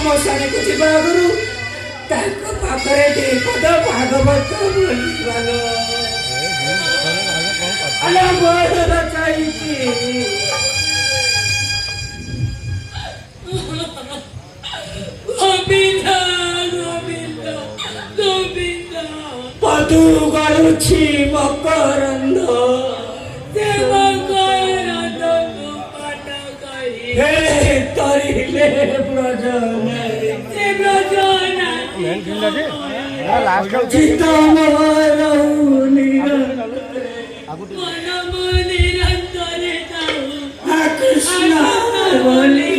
ମଶାଣିକୁ ଯିବା ଆଗରୁ ତାଙ୍କ ପାଖରେ ଦୁଇ ପଦ ଭାଗବତ ବୋଲିବାଲ ଚାହିଁଛି ଗୋବିନ୍ଦ ଗୋବିନ୍ଦ ଗୋବିନ୍ଦ ପଦୁ ଗଳୁଛି ମକରନ୍ଦ ତରିଲେ ଚିତ କୃଷ୍ଣ ବୋଲି